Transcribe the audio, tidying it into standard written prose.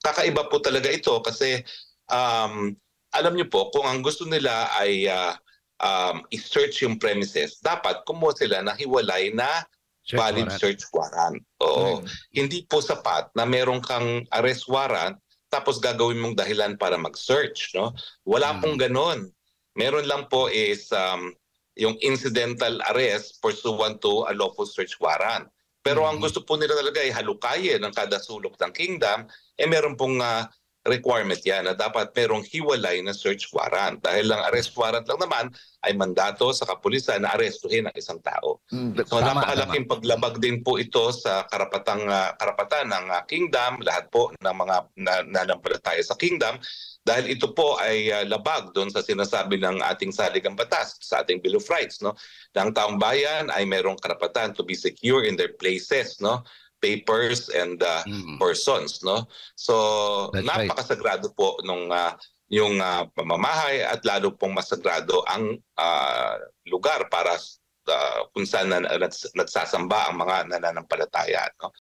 Kakaiba po talaga ito kasi alam niyo po kung ang gusto nila ay i-search yung premises, dapat kumuha sila ng hiwalay na Search valid warrant. search warrant. Oo. Hindi po sapat na meron kang arrest warrant tapos gagawin mong dahilan para mag-search, no? Wala pong ganon. Meron lang po is yung incidental arrest pursuant to a lawful search warrant. Pero ang gusto po nila talaga ay halukayin ng kada sulok ng kingdom, meron pong requirement yan na dapat merong hiwalay na search warrant. Dahil lang arrest warrant lang naman ay mandato sa kapulisan na arestuhin ang isang tao. So Tama, napakalaking paglabag din po ito sa karapatan ng kingdom, lahat po ng mga nanampalataya sa kingdom, dahil ito po ay labag doon sa sinasabi ng ating saligang batas, sa ating Bill of Rights, no? Na ang taong bayan ay merong karapatan to be secure in their places, no? Papers and persons, no? So That's right. napakasagrado po nung yung pamamahay at lalo pong masagrado ang lugar para kung saan nagsasamba ang mga nananampalataya, no?